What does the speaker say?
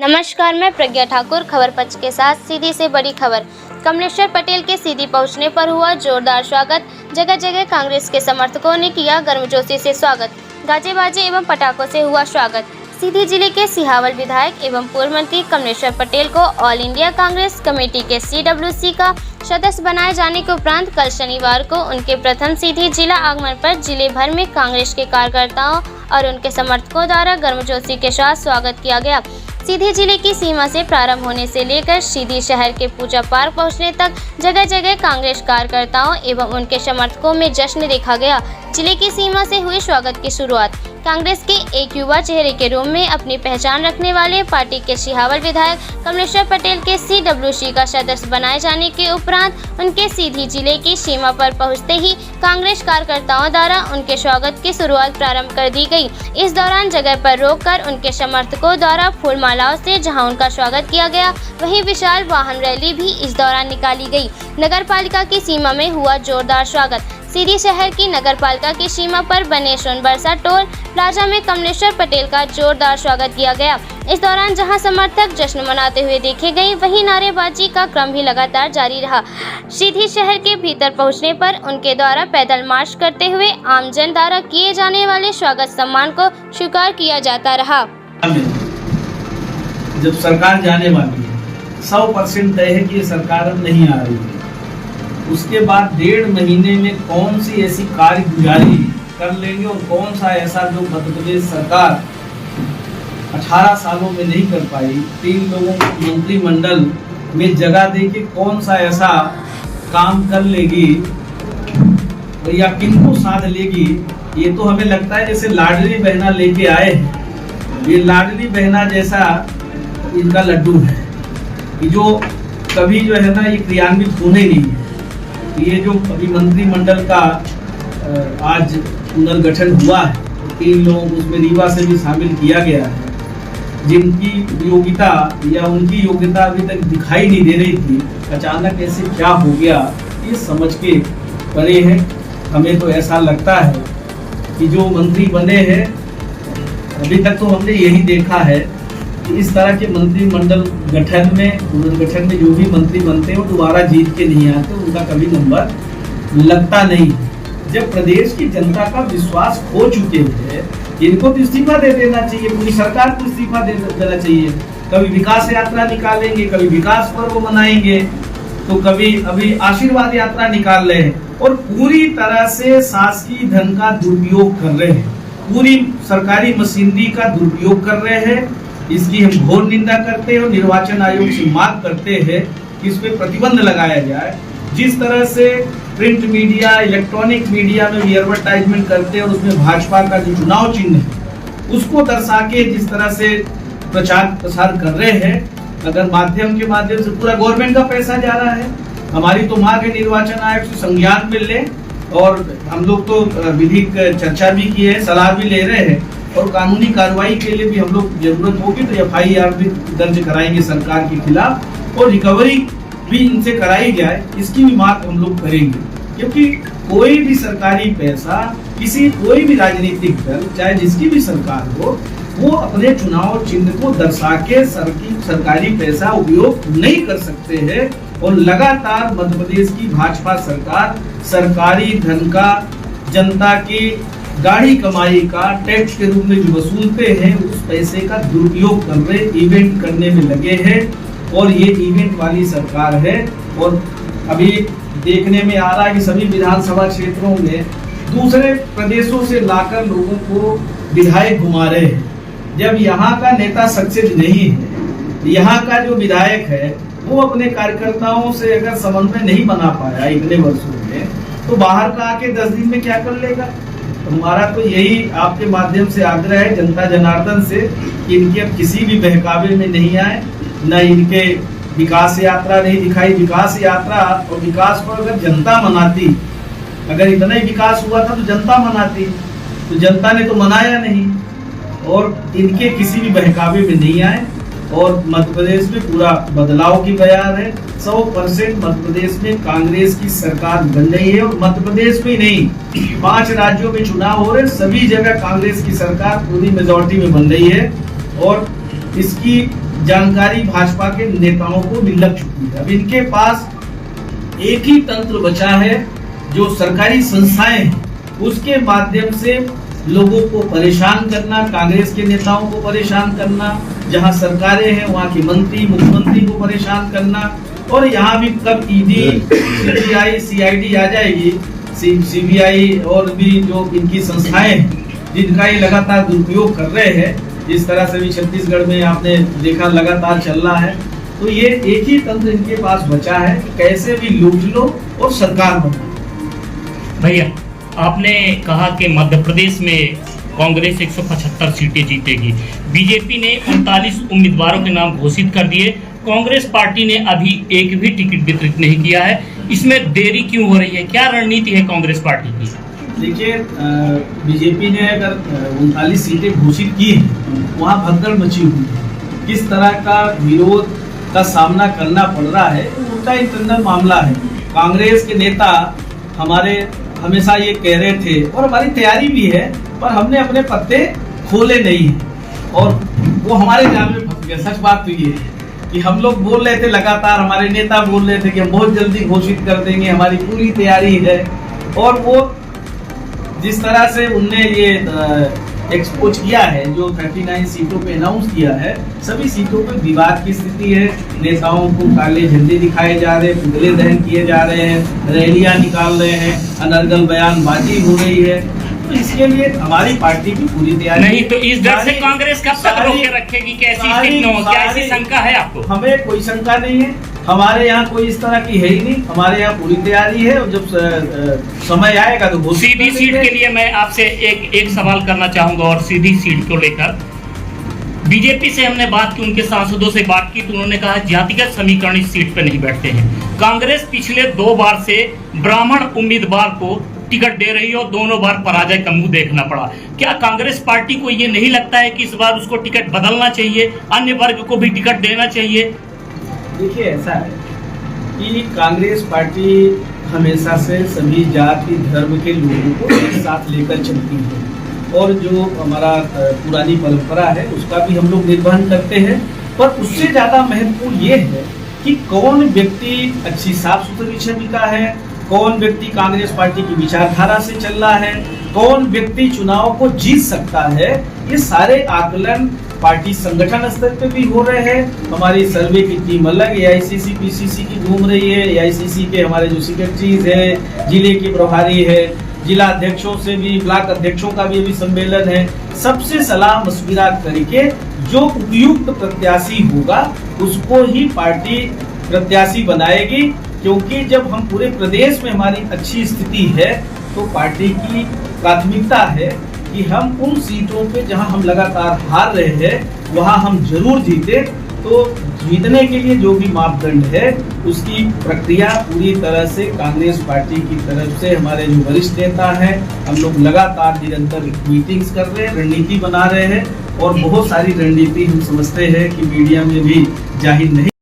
नमस्कार, मैं प्रज्ञा ठाकुर खबर पक्ष के साथ सीधी से बड़ी खबर। कमलेश्वर पटेल के सीधी पहुंचने पर हुआ जोरदार स्वागत। जगह जगह कांग्रेस के समर्थकों ने किया गर्मजोशी से स्वागत। गाजे बाजे एवं पटाखों से हुआ स्वागत। सीधी जिले के सिहावल विधायक एवं पूर्व मंत्री कमलेश्वर पटेल को ऑल इंडिया कांग्रेस कमेटी के CWC का सदस्य बनाए जाने के उपरांत कल शनिवार को उनके प्रथम सीधी जिला आगमन पर जिले भर में कांग्रेस के कार्यकर्ताओं और उनके समर्थकों द्वारा गर्मजोशी के साथ स्वागत किया गया। सीधी जिले की सीमा से प्रारंभ होने से लेकर सीधी शहर के पूजा पार्क पहुंचने तक जगह जगह कांग्रेस कार्यकर्ताओं एवं उनके समर्थकों में जश्न देखा गया। जिले की सीमा से हुई स्वागत की शुरुआत कांग्रेस के एक युवा चेहरे के रूप में अपनी पहचान रखने वाले पार्टी के सिहावल विधायक कमलेश्वर पटेल के CWC का सदस्य बनाए जाने के उपरांत उनके सीधी जिले की सीमा पर पहुंचते ही कांग्रेस कार्यकर्ताओं द्वारा उनके स्वागत की शुरुआत प्रारंभ कर दी गई। इस दौरान जगह पर रोककर उनके समर्थकों द्वारा फूल मालाओं से जहां उनका स्वागत किया गया, वहीं विशाल वाहन रैली भी इस दौरान निकाली गई। नगर पालिका की सीमा में हुआ जोरदार स्वागत। सीधी शहर की नगर पालिका की सीमा पर बने सोनबरसा टोल प्लाजा में कमलेश्वर पटेल का जोरदार स्वागत किया गया। इस दौरान जहां समर्थक जश्न मनाते हुए देखे गए, वहीं नारेबाजी का क्रम भी लगातार जारी रहा। सीधी शहर के भीतर पहुंचने पर उनके द्वारा पैदल मार्च करते हुए आमजन द्वारा किए जाने वाले स्वागत सम्मान को स्वीकार किया जाता रहा। जब सरकार जाने वाली है 100% तय है कि ये सरकार अब नहीं आ रही है। उसके बाद 1.5 महीने में कौन सी ऐसी कार्यगुजारी कर लेंगे और कौन सा ऐसा जो मध्य प्रदेश सरकार 18 सालों में नहीं कर पाई, 3 लोगों को मंत्रिमंडल में जगह दे के कौन सा ऐसा काम कर लेगी या किनको साध लेगी। ये तो हमें लगता है जैसे लाडली बहना लेके आए हैं, ये लाडली बहना जैसा इनका लड्डू है कि जो कभी जो है ना ये क्रियान्वित होने नहीं है। ये जो अभी मंत्रिमंडल का आज पुनर्गठन हुआ है, 3 लोगों को उसमें रीवा से भी शामिल किया गया है, जिनकी योग्यता या उनकी योग्यता अभी तक दिखाई नहीं दे रही थी, अचानक ऐसे क्या हो गया ये समझ के परे है। हमें तो ऐसा लगता है कि जो मंत्री बने हैं अभी तक तो हमने यही देखा है कि इस तरह के मंत्रिमंडल गठन में पुनर्गठन में जो भी मंत्री बनते हैं वो दोबारा जीत के नहीं आते, उनका कभी नंबर लगता नहीं। जब प्रदेश की जनता का विश्वास खो चुके हैं, इनको तो इस्तीफा दे देना चाहिए, पूरी सरकार को इस्तीफा दे देना चाहिए। कभी विकास यात्रा निकालेंगे, कभी विकास पर्व मनाएंगे, तो कभी अभी आशीर्वाद यात्रा निकाल रहे हैं और पूरी तरह से शासकीय धन का दुरुपयोग कर रहे हैं, पूरी सरकारी मशीनरी का दुरुपयोग कर रहे हैं। इसकी हम घोर निंदा करते हैं और निर्वाचन आयोग से मांग करते हैं कि इस पे प्रतिबंध लगाया जाए। जिस तरह से प्रिंट मीडिया, इलेक्ट्रॉनिक मीडिया में भी एडवर्टाइजमेंट करते हैं और उसमें भाजपा का जो चुनाव चिन्ह है उसको दर्शा के जिस तरह से प्रचार प्रसार कर रहे हैं, अगर माध्यम के माध्यम से पूरा गवर्नमेंट का पैसा जा रहा है। हमारी तो मांग है निर्वाचन आयोग से संज्ञान मिल ले और हम लोग तो विधिक चर्चा भी की है, सलाह भी ले रहे हैं और कानूनी कार्रवाई के लिए भी हम लोग जरूरत होगी तो FIR भी दर्ज कराएंगे सरकार के खिलाफ और रिकवरी भी इनसे कराई जाए, इसकी भी मांग हम लोग करेंगे। क्योंकि कोई भी सरकारी पैसा कोई भी राजनीतिक दल चाहे जिसकी भी सरकार हो, वो अपने चुनाव चिन्ह को दर्शा के सरकारी पैसा उपयोग नहीं कर सकते हैं। और लगातार मध्य प्रदेश की भाजपा सरकार सरकारी धन का, जनता की गाड़ी कमाई का टैक्स के रूप में जो वसूलते हैं उस पैसे का दुरुपयोग कर रहे, इवेंट करने में लगे हैं और ये इवेंट वाली सरकार है। और अभी देखने में आ रहा है कि सभी विधानसभा क्षेत्रों में दूसरे प्रदेशों से लाकर लोगों को विधायक घुमा रहे हैं। जब यहाँ का नेता सक्सेस नहीं है, यहाँ का जो विधायक है वो अपने कार्यकर्ताओं से अगर समन्वय नहीं बना पाया इतने वर्षों में, तो बाहर का आके 10 दिन में क्या कर लेगा। हमारा तो यही आपके माध्यम से आग्रह है जनता जनार्दन से कि इनके अब किसी भी बहकावे में नहीं आए, न इनके विकास यात्रा नहीं दिखाई। विकास यात्रा और विकास को अगर जनता मनाती, अगर इतना ही विकास हुआ था तो जनता मनाती, तो जनता ने तो मनाया नहीं और इनके किसी भी बहकावे में नहीं आए। और मध्य प्रदेश में पूरा बदलाव की बयार है। 100% मध्य प्रदेश में कांग्रेस की सरकार बन रही है और मध्य प्रदेश में नहीं 5 राज्यों में चुनाव हो रहे, सभी जगह कांग्रेस की सरकार पूरी मेजॉरिटी में बन रही है। और इसकी जानकारी भाजपा के नेताओं को भी लग चुकी है। अब इनके पास एक ही तंत्र बचा है, जो सरकारी संस्थाएं हैं उसके माध्यम से लोगों को परेशान करना, कांग्रेस के नेताओं को परेशान करना, जहां सरकारें हैं वहां के मंत्री मुख्यमंत्री को परेशान करना, और यहाँ भी कब ईडी सीबीआई सीआईडी आ जाएगी, सीबीआई और भी जो इनकी संस्थाएं हैं जिनका ये लगातार दुरुपयोग कर रहे हैं, जिस तरह से भी छत्तीसगढ़ में आपने देखा लगातार चल रहा है। तो ये एक ही तंत्र इनके पास बचा है कि कैसे भी लूट लो और सरकार बना। भैया, आपने कहा कि मध्य प्रदेश में कांग्रेस 175 सीटें जीतेगी। बीजेपी ने 39 उम्मीदवारों के नाम घोषित कर दिए। कांग्रेस पार्टी ने अभी एक भी टिकट वितरित नहीं किया है। इसमें देरी क्यों हो रही है? क्या रणनीति है कांग्रेस पार्टी की? देखिए, बीजेपी ने अगर 39 सीटें घोषित की हैं, वहाँ भगदड़ मची हुई है। किस तरह का विरोध का सामना करना पड़ रहा है, उनका इंटरनल मामला है। कांग्रेस के नेता हमारे हमेशा ये कह रहे थे, और हमारी तैयारी भी है, पर हमने अपने पत्ते खोले नहीं है और वो हमारे जाल में फंस गए। सच बात तो ये है कि हम लोग बोल रहे थे लगातार, हमारे नेता बोल रहे थे कि हम बहुत जल्दी घोषित कर देंगे, हमारी पूरी तैयारी है, और वो जिस तरह से उनने ये एक्सपोज किया है, जो 39 सीटों पे अनाउंस किया है, सभी सीटों पे विवाद की स्थिति है। नेताओं को काले झंडे दिखाए जा रहे हैं, पुतले दहन किए जा रहे हैं, रैलियां निकाल रहे हैं, अनर्गल बयानबाजी हो रही है। तो इसके लिए हमारी पार्टी की पूरी तैयारी नहीं, तो इस डर से कांग्रेस कब तक रोके रखेगी? क्या ऐसी शंका है आपको? हमें कोई शंका नहीं है, हमारे यहाँ कोई इस तरह की है ही नहीं। हमारे यहाँ पूरी तैयारी है, और जब समय आएगा तो सीधी सीट के लिए मैं आपसे एक सवाल करना चाहूंगा, और सीधी सीट को लेकर बीजेपी से हमने बात की, उनके सांसदों से बात की, तो उन्होंने कहा जातिगत समीकरण इस सीट पर नहीं बैठते हैं। कांग्रेस पिछले 2 बार से ब्राह्मण उम्मीदवार को टिकट दे रही है और दोनों बार पराजय का मुंह देखना पड़ा। क्या कांग्रेस पार्टी को ये नहीं लगता है कि इस बार उसको टिकट बदलना चाहिए, अन्य वर्ग को भी टिकट देना चाहिए? देखिए, ऐसा है कि कांग्रेस पार्टी हमेशा से सभी जाति धर्म के लोगों को एक साथ लेकर चलती है, और जो हमारा पुरानी परंपरा है उसका भी हम लोग निर्वहन करते हैं। पर उससे ज़्यादा महत्वपूर्ण ये है कि कौन व्यक्ति अच्छी साफ सुथरी छवि का है, कौन व्यक्ति कांग्रेस पार्टी की विचारधारा से चल रहा है, कौन व्यक्ति चुनाव को जीत सकता है। ये सारे आकलन पार्टी संगठन स्तर पे भी हो रहे हैं। हमारी सर्वे की टीम अलग एआईसीसी पीसीसी की घूम रही है। एआईसीसी के हमारे जो सेक्रेटरीज है, जिले के प्रभारी है, जिला अध्यक्षों से भी, ब्लॉक अध्यक्षों का भी अभी सम्मेलन है। सबसे सलाह मशविरा करके जो उपयुक्त प्रत्याशी होगा उसको ही पार्टी प्रत्याशी बनाएगी, क्योंकि जब हम पूरे प्रदेश में हमारी अच्छी स्थिति है तो पार्टी की प्राथमिकता है कि हम उन सीटों पे जहां हम लगातार हार रहे हैं वहां हम जरूर जीते। तो जीतने के लिए जो भी मापदंड है उसकी प्रक्रिया पूरी तरह से कांग्रेस पार्टी की तरफ से हमारे जो वरिष्ठ नेता हैं, हम लोग लगातार निरंतर मीटिंग्स कर रहे हैं, रणनीति बना रहे हैं, और बहुत सारी रणनीति हम समझते हैं कि मीडिया में भी जाहिर नहीं